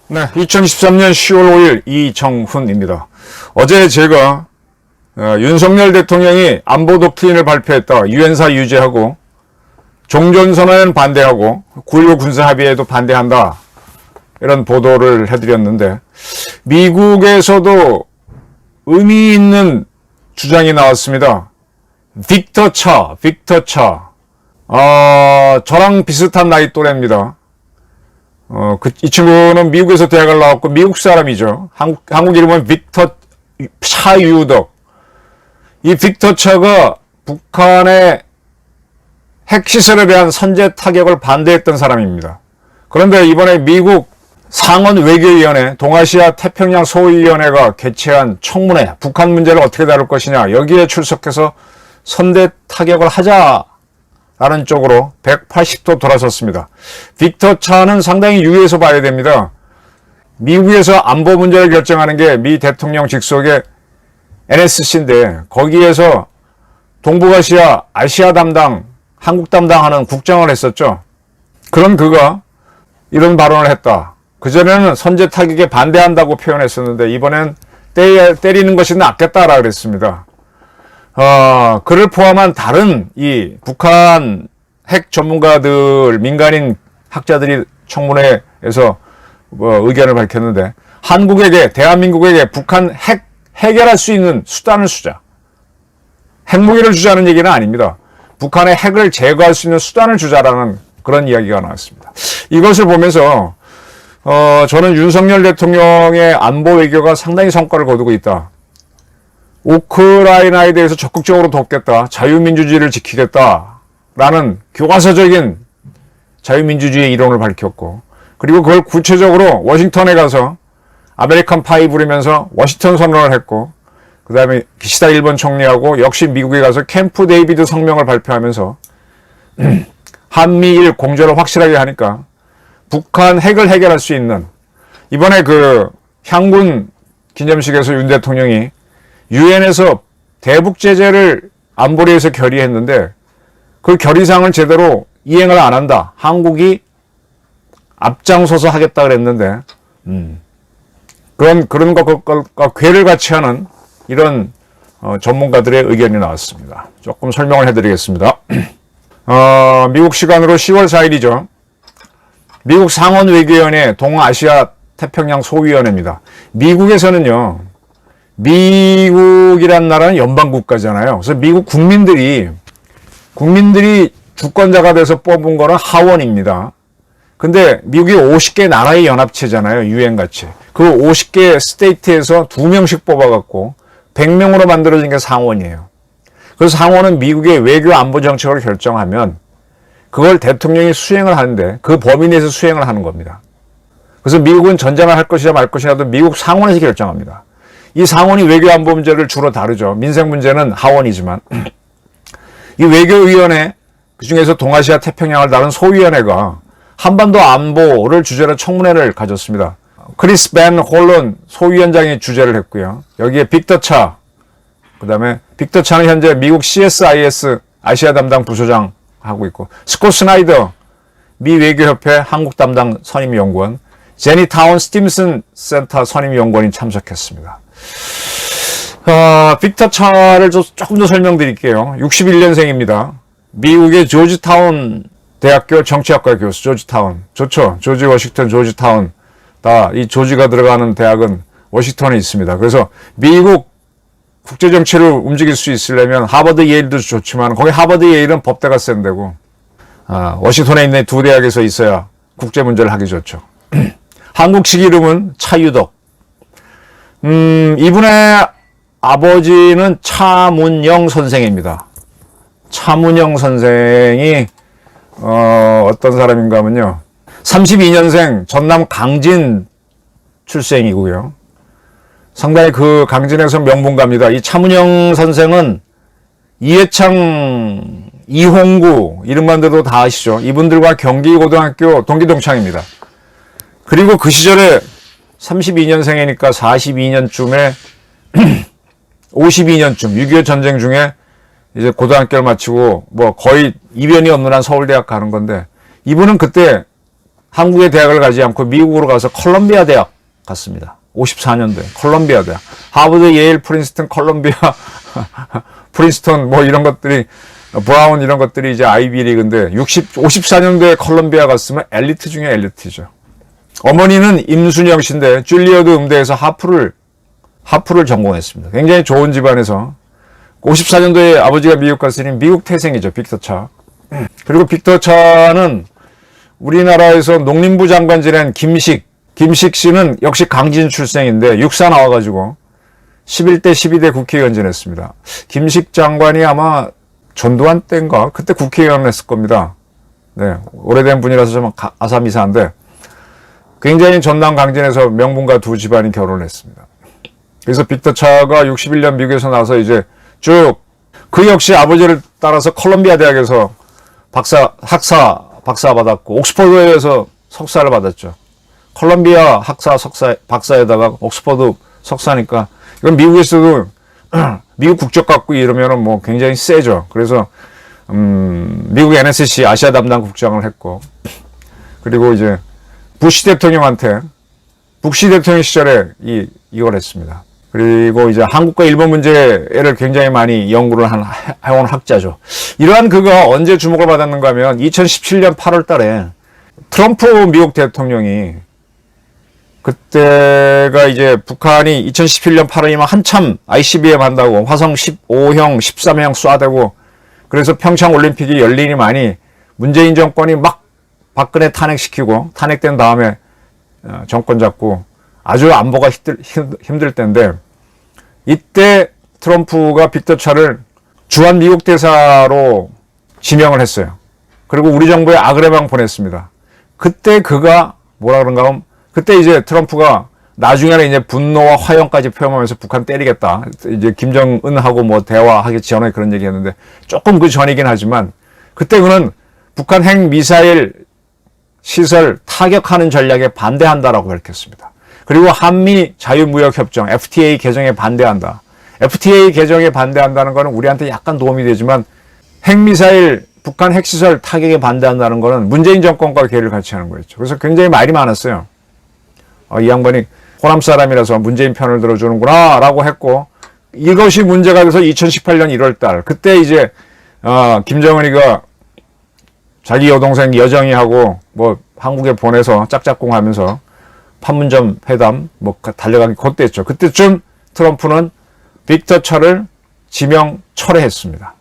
네, 2023년 10월 5일 이정훈입니다. 어제 제가 윤석열 대통령이 안보 독트린을 발표했다. 유엔사 유지하고 종전선언에는 반대하고 9.19 군사합의에도 반대한다. 이런 보도를 해드렸는데 미국에서도 의미 있는 주장이 나왔습니다. 빅터 차. 저랑 비슷한 나이 또래입니다. 이 친구는 미국에서 대학을 나왔고 미국 사람이죠. 한국 이름은 빅터 차유덕. 이 빅터 차가 북한의 핵시설에 대한 선제 타격을 반대했던 사람입니다. 그런데 이번에 미국 상원 외교위원회, 동아시아 태평양 소위원회가 개최한 청문회, 북한 문제를 어떻게 다룰 것이냐, 여기에 출석해서 선제 타격을 하자라는 쪽으로 180도 돌아섰습니다. 빅터 차는 상당히 유의해서 봐야 됩니다. 미국에서 안보 문제를 결정하는 게 미 대통령 직속의 NSC인데 거기에서 동북아시아, 아시아 담당, 한국 담당하는 국장을 했었죠. 그런 그가 이런 발언을 했다. 그전에는 선제 타격에 반대한다고 표현했었는데 이번엔 때리는 것이 낫겠다라 그랬습니다. 그를 포함한 다른 이 북한 핵 전문가들, 민간인 학자들이 청문회에서 의견을 밝혔는데 한국에게, 대한민국에게 북한 핵 해결할 수 있는 수단을 주자. 핵무기를 주자는 얘기는 아닙니다. 북한의 핵을 제거할 수 있는 수단을 주자라는 그런 이야기가 나왔습니다. 이것을 보면서 저는 윤석열 대통령의 안보 외교가 상당히 성과를 거두고 있다. 우크라이나에 대해서 적극적으로 돕겠다. 자유민주주의를 지키겠다라는 교과서적인 자유민주주의 이론을 밝혔고, 그리고 그걸 구체적으로 워싱턴에 가서 아메리칸 파이 부리면서 워싱턴 선언을 했고, 그 다음에 기시다 일본 총리하고 역시 미국에 가서 캠프 데이비드 성명을 발표하면서 한미일 공조를 확실하게 하니까 북한 핵을 해결할 수 있는, 이번에 그 향군 기념식에서 윤 대통령이 유엔에서 대북 제재를 안보리에서 결의했는데 그 결의사항을 제대로 이행을 안 한다. 한국이 앞장서서 하겠다 그랬는데 그런 것과 궤를 같이 하는 이런 전문가들의 의견이 나왔습니다. 조금 설명을 해드리겠습니다. 미국 시간으로 10월 4일이죠. 미국 상원 외교위원회 동아시아 태평양 소위원회입니다. 미국에서는요, 미국이란 나라는 연방국가잖아요. 그래서 미국 국민들이 주권자가 돼서 뽑은 거는 하원입니다. 근데 미국이 50개 나라의 연합체잖아요. 유엔같이. 그 50개 스테이트에서 2명씩 뽑아갖고 100명으로 만들어진 게 상원이에요. 그래서 상원은 미국의 외교 안보 정책을 결정하면 그걸 대통령이 수행을 하는데 그 범위 내에서 수행을 하는 겁니다. 그래서 미국은 전쟁을 할 것이냐 말 것이냐도 미국 상원에서 결정합니다. 이 상원이 외교 안보 문제를 주로 다루죠. 민생 문제는 하원이지만 이 외교위원회, 그중에서 동아시아 태평양을 다룬 소위원회가 한반도 안보를 주제로 청문회를 가졌습니다. 크리스 벤 홀런 소위원장이 주재를 했고요. 여기에 빅터 차, 그 다음에 빅터 차는 현재 미국 CSIS 아시아 담당 부소장 하고 있고, 스콧 스나이더 미 외교협회 한국 담당 선임연구원, 제니 타운 스팀슨 센터 선임연구원이 참석했습니다. 빅터 차를 조금 더 설명드릴게요. 61년생입니다. 미국의 조지타운 대학교 정치학과 교수, 조지타운. 좋죠. 조지 워싱턴, 조지타운. 이 조지가 들어가는 대학은 워싱턴에 있습니다. 그래서 미국 국제정치를 움직일 수 있으려면 하버드, 예일도 좋지만 거기 하버드, 예일은 법대가 센 데고, 워싱턴에 있는 두 대학에서 있어야 국제 문제를 하기 좋죠. 한국식 이름은 차유덕. 이분의 아버지는 차문영 선생입니다. 차문영 선생이 어떤 사람인가 하면요, 32년생 전남 강진 출생이고요. 상당히 그 강진에서 명문가입니다. 이 차문영 선생은 이해창, 이홍구 이름만 들어도 다 아시죠. 이분들과 경기고등학교 동기동창입니다. 그리고 그 시절에 32년생이니까 42년쯤에 52년쯤 6.25 전쟁 중에 이제 고등학교를 마치고 뭐 거의 이변이 없는 한 서울대학 가는 건데, 이분은 그때 한국의 대학을 가지 않고 미국으로 가서 컬럼비아 대학 갔습니다. 54년도에 컬럼비아 대학. 하버드, 예일, 프린스턴, 컬럼비아, 프린스턴 뭐 이런 것들이, 브라운 이런 것들이 이제 아이비리그인데 54년도에 컬럼비아 갔으면 엘리트 중에 엘리트죠. 어머니는 임순영 씨인데 줄리어드 음대에서 하프를 전공했습니다. 굉장히 좋은 집안에서 54년도에 아버지가 미국 갔으니 미국 태생이죠. 빅터 차. 그리고 빅터 차는 우리나라에서 농림부 장관 지낸 김식 씨는 역시 강진 출생인데 육사 나와가지고 11대 12대 국회의원 지냈습니다. 김식 장관이 아마 전두환 때인가 그때 국회의원 했을 겁니다. 네, 오래된 분이라서 좀 아사미사한데 굉장히 전남 강진에서 명분과 두 집안이 결혼을 했습니다. 그래서 빅터 차가 61년 미국에서 나서 이제 쭉 그 역시 아버지를 따라서 컬럼비아 대학에서 박사 받았고 옥스퍼드에서 석사를 받았죠. 컬럼비아 박사에다가 옥스퍼드 석사니까 이건 미국에서도 미국 국적 갖고 이러면은 뭐 굉장히 세죠. 그래서 미국 NSC 아시아 담당 국장을 했고, 그리고 이제 부시 대통령 시절에 이걸 했습니다. 그리고 이제 한국과 일본 문제를 굉장히 많이 연구를 해온 학자죠. 이러한 그가 언제 주목을 받았는가 하면 2017년 8월 달에 트럼프 미국 대통령이, 그때가 이제 북한이 2017년 8월이면 한참 ICBM 한다고 화성 15형, 13형 쏴대고, 그래서 평창 올림픽이 열리니 많이 문재인 정권이 막 박근혜 탄핵시키고 탄핵된 다음에 정권 잡고 아주 안보가 힘들 때인데, 이때 트럼프가 빅터 차를 주한 미국 대사로 지명을 했어요. 그리고 우리 정부에 아그레방 보냈습니다. 그때 그가 뭐라 그런가 하면, 그때 이제 트럼프가 나중에는 이제 분노와 화형까지 표현하면서 북한 때리겠다. 이제 김정은하고 뭐 대화하기 전에 그런 얘기 했는데, 조금 그 전이긴 하지만, 그때 그는 북한 핵 미사일 시설 타격하는 전략에 반대한다라고 밝혔습니다. 그리고 한미 자유무역협정 FTA 개정에 반대한다. FTA 개정에 반대한다는 것은 우리한테 약간 도움이 되지만, 핵미사일 북한 핵시설 타격에 반대한다는 것은 문재인 정권과 괴를 같이 하는 거였죠. 그래서 굉장히 말이 많았어요. 이 양반이 호남 사람이라서 문재인 편을 들어주는구나 라고 했고, 이것이 문제가 돼서 2018년 1월달 그때 이제 김정은이가 자기 여동생 여정이하고 뭐 한국에 보내서 짝짝꿍 하면서 판문점 회담 뭐 달려가기 그때였죠. 그때쯤 트럼프는 빅터 차를 지명 철회했습니다.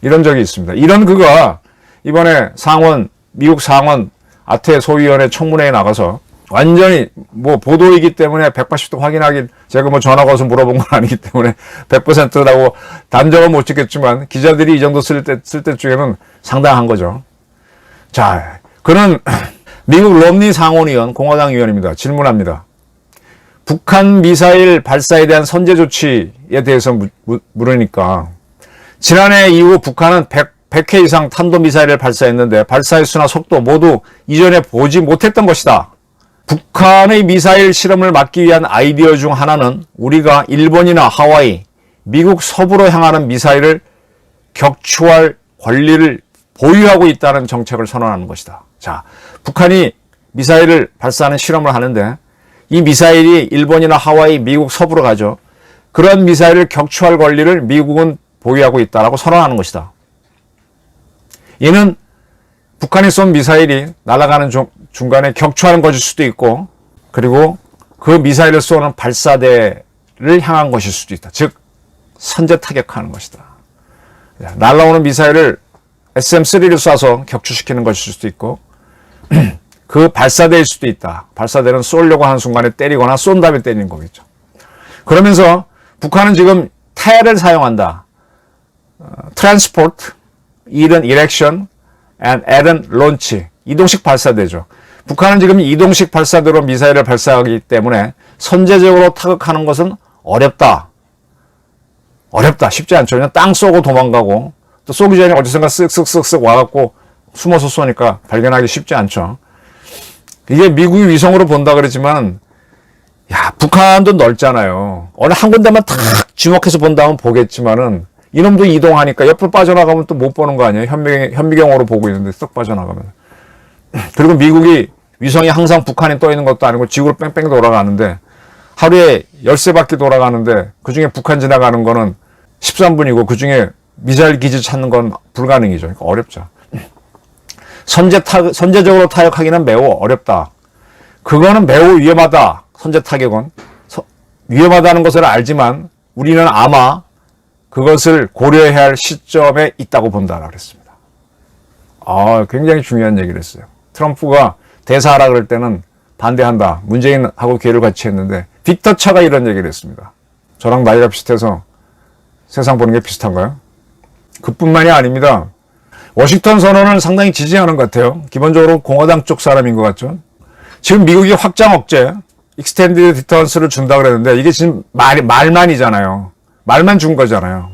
이런 적이 있습니다. 이런 그가 이번에 미국 상원 아태 소위원회 청문회에 나가서 완전히 뭐 보도이기 때문에 180도 확인하기, 제가 뭐 전화 걸어서 물어본 건 아니기 때문에 100%라고 단정은 못 짓겠지만 기자들이 이 정도 쓸 때쯤에는 상당한 거죠. 자, 그는 미국 럼니 상원의원, 공화당 의원입니다. 질문합니다. 북한 미사일 발사에 대한 선제 조치에 대해서 물으니까, 지난해 이후 북한은 100회 이상 탄도미사일을 발사했는데 발사 횟수나 속도 모두 이전에 보지 못했던 것이다. 북한의 미사일 실험을 막기 위한 아이디어 중 하나는 우리가 일본이나 하와이, 미국 서부로 향하는 미사일을 격추할 권리를 보유하고 있다는 정책을 선언하는 것이다. 자, 북한이 미사일을 발사하는 실험을 하는데 이 미사일이 일본이나 하와이, 미국 서부로 가죠. 그런 미사일을 격추할 권리를 미국은 보유하고 있다라고 선언하는 것이다. 이는 북한이 쏜 미사일이 날아가는 중간에 격추하는 것일 수도 있고, 그리고 그 미사일을 쏘는 발사대를 향한 것일 수도 있다. 즉 선제 타격하는 것이다. 날아오는 미사일을 SM-3를 쏴서 격추시키는 것일 수도 있고 그 발사대일 수도 있다. 발사대는 쏘려고 하는 순간에 때리거나 쏜 다음에 때리는 거겠죠. 그러면서 북한은 지금 태를 사용한다. Transport, E는 Erection, and L은 Launch. 이동식 발사대죠. 북한은 지금 이동식 발사대로 미사일을 발사하기 때문에 선제적으로 타격하는 것은 어렵다. 쉽지 않죠. 그냥 땅 쏘고 도망가고, 또 쏘기 전에 어디선가 쓱쓱쓱쓱 와갖고 숨어서 쏘니까 발견하기 쉽지 않죠. 이게 미국이 위성으로 본다 그랬지만 야, 북한도 넓잖아요. 어느 한 군데만 탁 주목해서 본다면 보겠지만은 이놈도 이동하니까 옆으로 빠져나가면 또 못 보는 거 아니에요? 현미경으로 보고 있는데 쏙 빠져나가면. 그리고 미국이 위성이 항상 북한에 떠 있는 것도 아니고 지구를 뺑뺑 돌아가는데 하루에 13바퀴 돌아가는데 그중에 북한 지나가는 거는 13분이고 그중에 미사일 기지 찾는 건 불가능이죠. 그러니까 어렵죠. 선제적으로 타격하기는 매우 어렵다. 그거는 매우 위험하다. 선제 타격은. 위험하다는 것을 알지만 우리는 아마 그것을 고려해야 할 시점에 있다고 본다라고 그랬습니다. 굉장히 중요한 얘기를 했어요. 트럼프가 대사하라 그럴 때는 반대한다. 문재인하고 기회를 같이 했는데 빅터 차가 이런 얘기를 했습니다. 저랑 나이가 비슷해서 세상 보는 게 비슷한가요? 그뿐만이 아닙니다. 워싱턴 선언을 상당히 지지하는 것 같아요. 기본적으로 공화당 쪽 사람인 것 같죠. 지금 미국이 확장 억제, 익스텐디드 디터런스를 준다 그랬는데 이게 지금 말만이잖아요. 말만 준 거잖아요.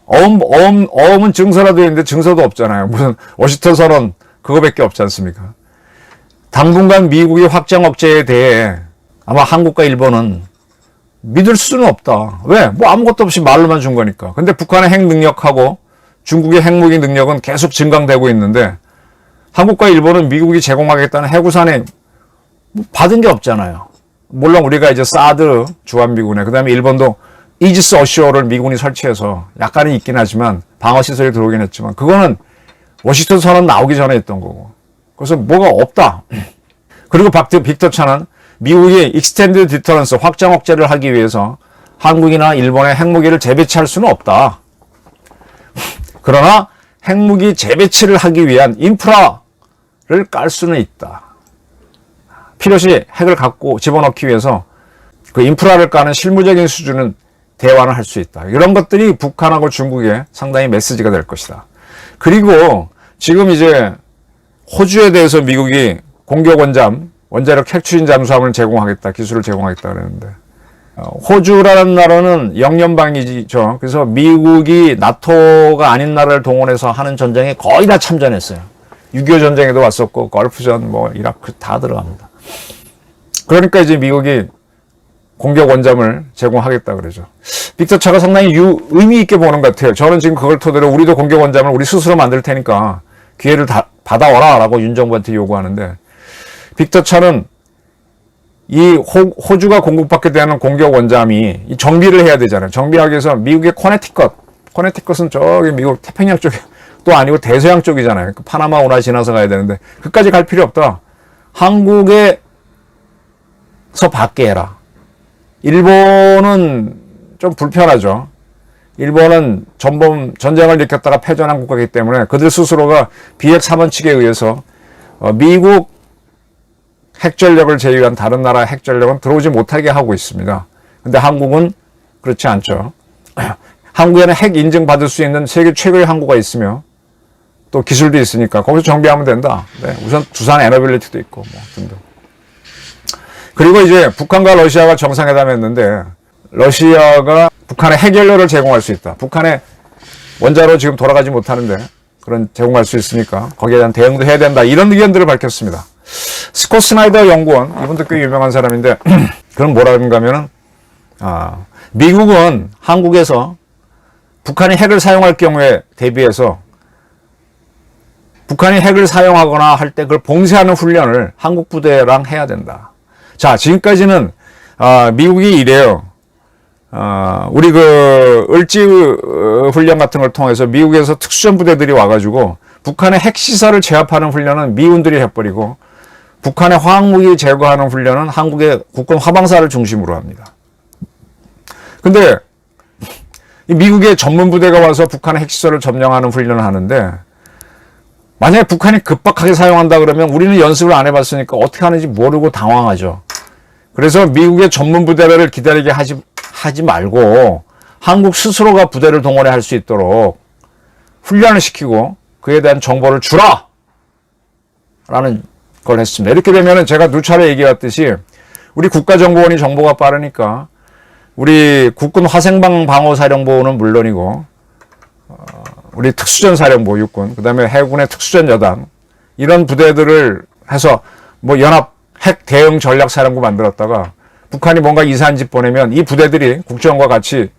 어음은 증서라도 있는데 증서도 없잖아요. 무슨 워싱턴 선언 그거밖에 없지 않습니까? 당분간 미국의 확장 억제에 대해 아마 한국과 일본은 믿을 수는 없다. 왜? 뭐 아무것도 없이 말로만 준 거니까. 근데 북한의 핵 능력하고 중국의 핵무기 능력은 계속 증강되고 있는데 한국과 일본은 미국이 제공하겠다는 해구산에 받은 게 없잖아요. 물론 우리가 이제 사드 주한미군에 그다음에 일본도 이지스 어시어를 미군이 설치해서 약간은 있긴 하지만 방어시설이 들어오긴 했지만 그거는 워싱턴 선언 나오기 전에 했던 거고. 그래서 뭐가 없다. 그리고 빅터 차는 미국이 익스텐드 디터런스 확장 억제를 하기 위해서 한국이나 일본의 핵무기를 재배치할 수는 없다. 그러나 핵무기 재배치를 하기 위한 인프라를 깔 수는 있다. 필요시 핵을 갖고 집어넣기 위해서 그 인프라를 까는 실무적인 수준은 대화를 할 수 있다. 이런 것들이 북한하고 중국에 상당히 메시지가 될 것이다. 그리고 지금 이제 호주에 대해서 미국이 공격 원자력 핵 추진 잠수함을 제공하겠다, 기술을 제공하겠다 그랬는데 호주라는 나라는 영연방이죠. 그래서 미국이 나토가 아닌 나라를 동원해서 하는 전쟁에 거의 다 참전했어요. 6.25 전쟁에도 왔었고 걸프전, 이라크 다 들어갑니다. 그러니까 이제 미국이 공격 원잠을 제공하겠다 그러죠. 빅터 차가 상당히 의미 있게 보는 것 같아요. 저는 지금 그걸 토대로 우리도 공격 원잠을 우리 스스로 만들 테니까 기회를 받아와라 라고 윤 정부한테 요구하는데 빅터 차는 이 호주가 공급받게 되는 공격 원잠이 정비를 해야 되잖아요. 정비하기 위해서 미국의 커네티컷은 저기 미국 태평양 쪽에 또 아니고 대서양 쪽이잖아요. 파나마 운하 지나서 가야 되는데 그까지 갈 필요 없다. 한국에서 받게 해라. 일본은 좀 불편하죠. 일본은 전쟁을 일으켰다가 패전한 국가이기 때문에 그들 스스로가 비핵 3원칙에 의해서 미국 핵전력을 제외한 다른 나라 핵전력은 들어오지 못하게 하고 있습니다. 근데 한국은 그렇지 않죠. 한국에는 핵 인증받을 수 있는 세계 최고의 항구가 있으며 또 기술도 있으니까 거기서 정비하면 된다. 네, 우선 두산 에너빌리티도 있고 등등. 그리고 이제 북한과 러시아가 정상회담 했는데 러시아가 북한에 핵연료를 제공할 수 있다. 북한에 원자로 지금 돌아가지 못하는데 그런 제공할 수 있으니까 거기에 대한 대응도 해야 된다. 이런 의견들을 밝혔습니다. 스콧 스나이더 연구원, 이분도 꽤 유명한 사람인데 그럼 뭐라는가 하면은 미국은 한국에서 북한이 핵을 사용할 경우에 대비해서 북한이 핵을 사용하거나 할 때 그걸 봉쇄하는 훈련을 한국 부대랑 해야 된다. 자, 지금까지는 미국이 이래요. 우리 을지 훈련 같은 걸 통해서 미국에서 특수전 부대들이 와가지고 북한의 핵시설을 제압하는 훈련은 미군들이 해버리고 북한의 화학무기 제거하는 훈련은 한국의 국군 화방사를 중심으로 합니다. 근데 미국의 전문 부대가 와서 북한의 핵시설을 점령하는 훈련을 하는데 만약에 북한이 급박하게 사용한다 그러면 우리는 연습을 안 해봤으니까 어떻게 하는지 모르고 당황하죠. 그래서 미국의 전문 부대를 기다리게 하지 말고 한국 스스로가 부대를 동원해 할 수 있도록 훈련을 시키고 그에 대한 정보를 주라! 라는 걸 했습니다. 이렇게 되면은 제가 누차례 얘기했듯이 우리 국가정보원이 정보가 빠르니까 우리 국군 화생방 방어사령부는 물론이고 우리 특수전사령부 육군, 그 다음에 해군의 특수전 여단 이런 부대들을 해서 연합 핵 대응 전략사령부 만들었다가 북한이 뭔가 이상한 짓 보내면 이 부대들이 국정원과 같이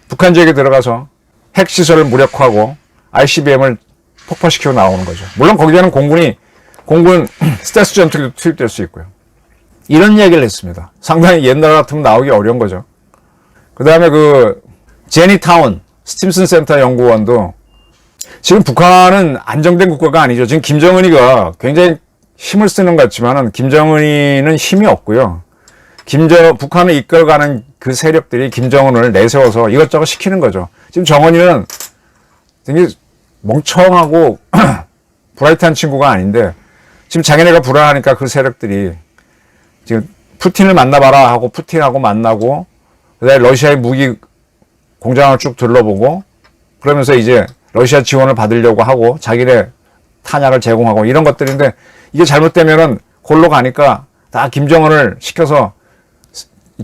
북한 지역에 들어가서 핵시설을 무력화하고 ICBM을 폭파시키고 나오는 거죠. 물론 거기에는 공군 스텔스 전투기도 투입될 수 있고요. 이런 얘기를 했습니다. 상당히 옛날 같으면 나오기 어려운 거죠. 그 다음에 제니타운 스팀슨 센터 연구원도 지금 북한은 안정된 국가가 아니죠. 지금 김정은이가 굉장히 힘을 쓰는 것 같지만은 김정은이는 힘이 없고요. 북한을 이끌어가는 그 세력들이 김정은을 내세워서 이것저것 시키는 거죠. 지금 정은이는 되게 멍청하고 브라이트한 친구가 아닌데 지금 자기네가 불안하니까 그 세력들이 지금 푸틴을 만나봐라 하고 푸틴하고 만나고 그다음에 러시아의 무기 공장을 쭉 둘러보고 그러면서 이제 러시아 지원을 받으려고 하고 자기네 탄약을 제공하고 이런 것들인데 이게 잘못되면은 골로 가니까 다 김정은을 시켜서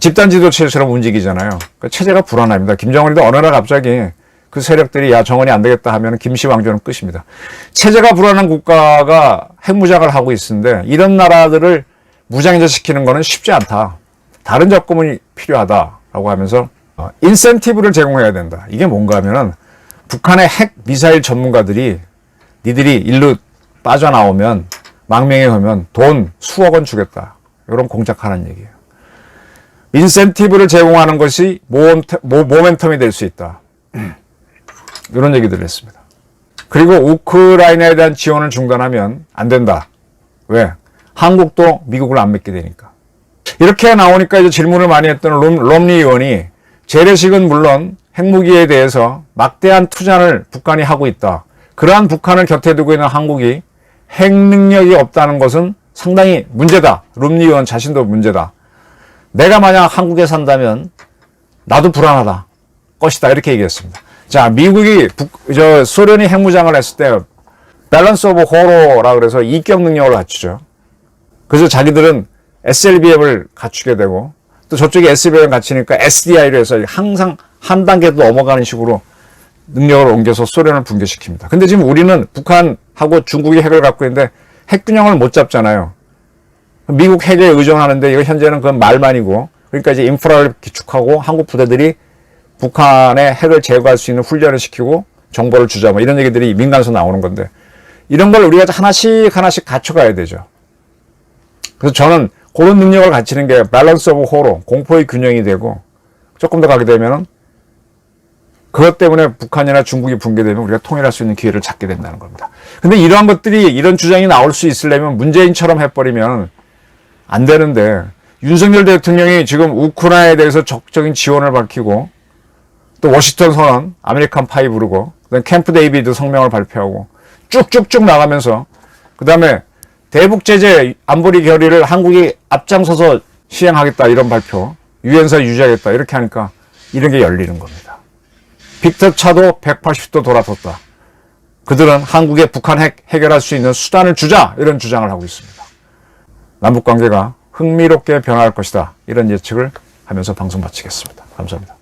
집단 지도체처럼 움직이잖아요. 그러니까 체제가 불안합니다. 김정은이도 어느 날 갑자기 그 세력들이 야 정은이 안 되겠다 하면 김씨왕조는 끝입니다. 체제가 불안한 국가가 핵무장을 하고 있는데 이런 나라들을 무장해제시키는 거는 쉽지 않다. 다른 접근이 필요하다라고 하면서 인센티브를 제공해야 된다. 이게 뭔가 하면은 북한의 핵 미사일 전문가들이 니들이 일로 빠져나오면 망명에 오면 돈 수억 원 주겠다. 이런 공작하는 얘기예요. 인센티브를 제공하는 것이 모멘텀이 될 수 있다. 이런 얘기들을 했습니다. 그리고 우크라이나에 대한 지원을 중단하면 안 된다. 왜? 한국도 미국을 안 믿게 되니까. 이렇게 나오니까 이제 질문을 많이 했던 롬니 의원이 재래식은 물론 핵무기에 대해서 막대한 투자를 북한이 하고 있다. 그러한 북한을 곁에 두고 있는 한국이 핵 능력이 없다는 것은 상당히 문제다. 롬니 의원 자신도 문제다. 내가 만약 한국에 산다면 나도 불안하다. 것이다. 이렇게 얘기했습니다. 자, 미국이 소련이 핵무장을 했을 때 밸런스 오브 호러라 그래서 이격 능력을 갖추죠. 그래서 자기들은 SLBM을 갖추게 되고 또 저쪽에 SLBM을 갖추니까 SDI로 해서 항상 한 단계 더 넘어가는 식으로 능력을 옮겨서 소련을 붕괴시킵니다. 근데 지금 우리는 북한하고 중국이 핵을 갖고 있는데 핵 균형을 못 잡잖아요. 미국 핵에 의존하는데 이거 현재는 그건 말만이고 그러니까 이제 인프라를 기축하고 한국 부대들이 북한의 핵을 제거할 수 있는 훈련을 시키고 정보를 주자 뭐 이런 얘기들이 민간에서 나오는 건데 이런 걸 우리가 하나씩 갖춰가야 되죠. 그래서 저는 그런 능력을 갖추는 게 밸런스 오브 호러, 공포의 균형이 되고 조금 더 가게 되면은 그것 때문에 북한이나 중국이 붕괴되면 우리가 통일할 수 있는 기회를 찾게 된다는 겁니다. 근데 이러한 것들이 이런 주장이 나올 수 있으려면 문재인처럼 해버리면 안 되는데 윤석열 대통령이 지금 우크라이나에 대해서 적극적인 지원을 밝히고 또 워싱턴 선언, 아메리칸 파이 부르고 그다음에 캠프 데이비드 성명을 발표하고 쭉쭉쭉 나가면서 그다음에 대북 제재 안보리 결의를 한국이 앞장서서 시행하겠다 이런 발표, 유엔사 유지하겠다 이렇게 하니까 이런 게 열리는 겁니다. 빅터 차도 180도 돌아섰다. 그들은 한국에 북한 핵 해결할 수 있는 수단을 주자 이런 주장을 하고 있습니다. 남북관계가 흥미롭게 변화할 것이다 이런 예측을 하면서 방송 마치겠습니다. 감사합니다.